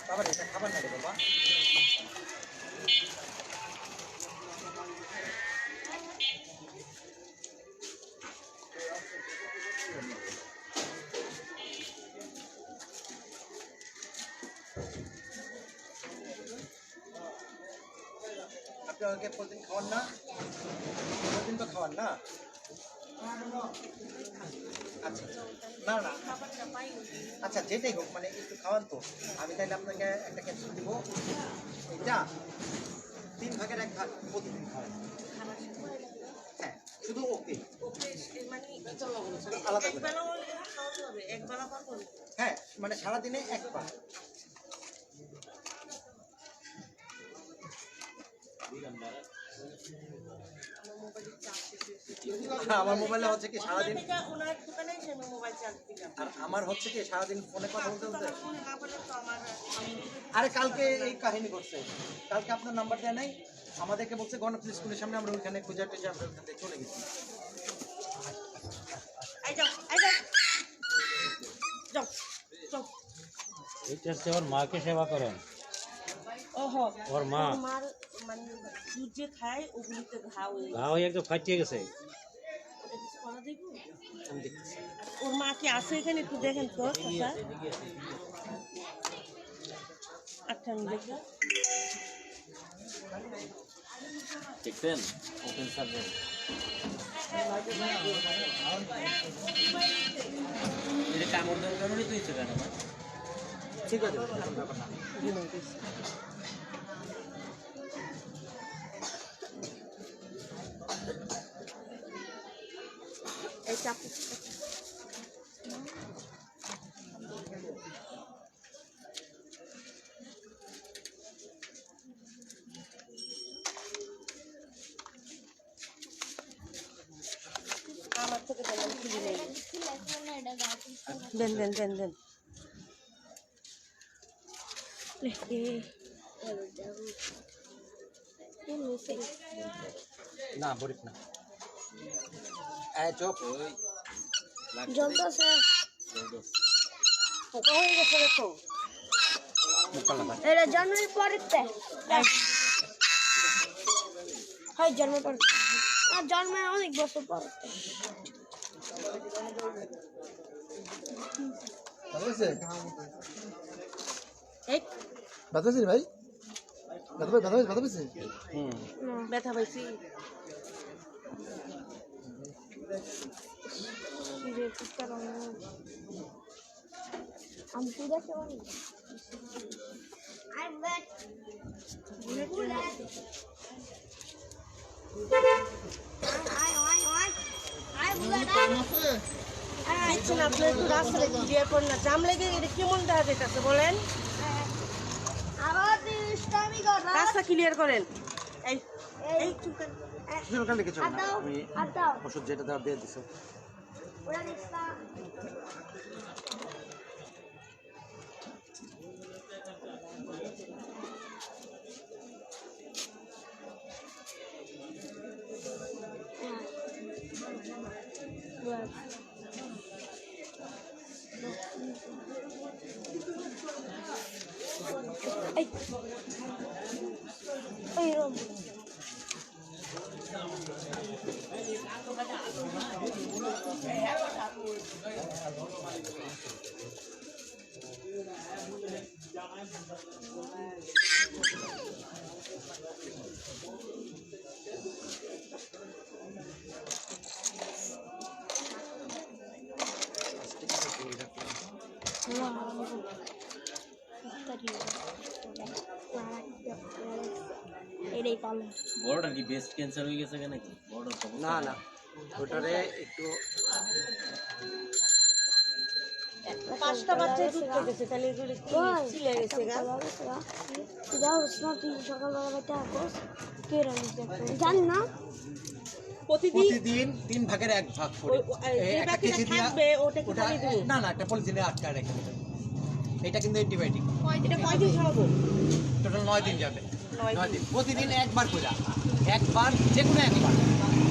বাবা এটা খাবার না রে বাবা। আপনাকে প্রতিদিন খাওয়ান না? প্রতিদিন তো খাওয়ান না? আচ্ছা না না আচ্ছা যেটাই হোক মানে একটু খাওয়ান তো। আমি তাইলে আপনাকে একটা ক্যাপসুল দিব, এটা 3 ভাগের 1 ভাগ প্রতিদিন খাওয়ান। হ্যাঁ শুধু ওকে আলাদা করে। হ্যাঁ মানে সারাদিনে একবার। আমার মোবাইলে হচ্ছে কি সারাদিন, আর আমার হচ্ছে কি সারাদিন ফোনে কথা বলতে বলতে। আরে কালকে এই কাহিনী করছে, কালকে আপনার নাম্বার দেয় নাই, আমাদেরকে বলছে গণপ্রিয় স্কুলের সামনে, আমরা ওইখানে খুঁজে টুজে আমরা ওইখান থেকে চলে গেছি। এটা হচ্ছে ওর মাকে সেবা করেন। ওর মা মানে দুধ যে খায় ওগুলিতে ঘা হয়ে একদম ফাটিয়ে গেছে। ওর মা কি আছে এখানে একটু দেখেন তো। আচ্ছা আমি দেখি। দেখছেন ওপেন সাবজেক্ট এটা কামড় দেওয়ার কারণে তো ইচ্ছে কেন? ঠিক আছে ব্যাপার না। এই চাপু আমার থেকে দেন দেন দেন দেন। না বরিক না চোখ জলদাসে পোকা হয়ে গেছে দেখো। এটা জন্মের পরেতে হয় জন্মের পর আর জন্মের অনেক বছর পর। ব্যথা পেয়েছি ভাই, ব্যথা পেয়েছি। ব্যথা পাইছি। আমি দেখতে পারি আপনার একটু রাস্তা দিয়ে পড় না জাম লেগে কেমন দেখা যেতেছে বলেন। রাস্তা ক্লিয়ার করেন। এই ওষুধ যেটা দেওয়ার দিয়ে দিছো। বড়টা কি ব্রেস্ট ক্যান্সার হয়ে গেছে নাকি? না না ওটারে একটু 5টা বাচ্চা দুধ খেতেছে তাহলে এগুলো কি ছিলে গেছে গা? তুই সকালবেলা বেটা আকস কে রান্না জান না প্রতিদিন 3 ভাগের 1 ভাগ করে একটা কেজি থাকবে ওটা কি খালি দিন? না না একটা পলিথিনে আটকায় রেখে দেবেন। এটা কিন্তু অ্যান্টিবায়োটিক। এটা কয়দিন খাওয়াবো? টোটাল 9 দিন যাবে। 9 দিন প্রতিদিন একবার করে, একবার যে কোনো একবার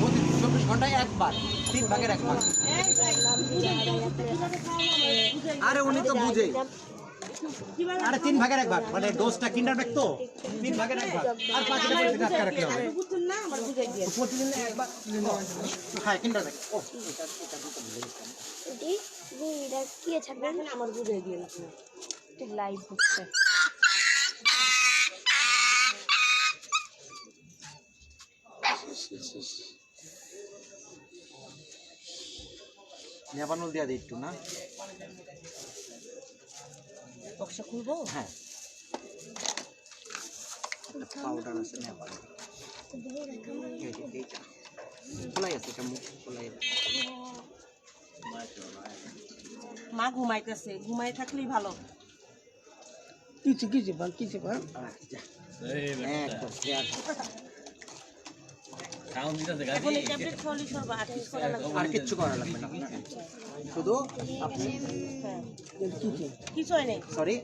প্রতিদিন 24 ঘন্টায় একবার 3 ভাগের 1 ভাগ। আরে উনি তো বুঝেই। আরে 3 ভাগের 1 ভাগ মানে ডোজটা কিন্ডার ব্যাক তো 3 ভাগের 1 ভাগ আর 5 টাকা করে আটকে রাখলে হবে। বুঝছেন না আমার বুঝাই দিয়ে তো প্রতিদিন একবার হ্যাঁ কিন্ডার ব্যাক ও এটা দুটো ভুলে গেছি। এটা কি ছাড়বেন দেখেন আমার বুঝাই দিয়ে আপনি একটু লাইভ হচ্ছে নেবানুল দিয়া দিই একটু না বক্সটা খুলবো হ্যাঁ পাউডার আছে নেবানুল এই যে এইটা খোলাই আছে এটা মুখ খোলাই মা ঘুমাইতেছে ঘুমাই থাকলেই ভালো এখন এই ট্যাবলেট খাওয়ালি সর্ব আর কিছু করা লাগবে আর কিচ্ছু করা লাগবে না শুধু আপনি হ্যাঁ কিছু হয় নাই সরি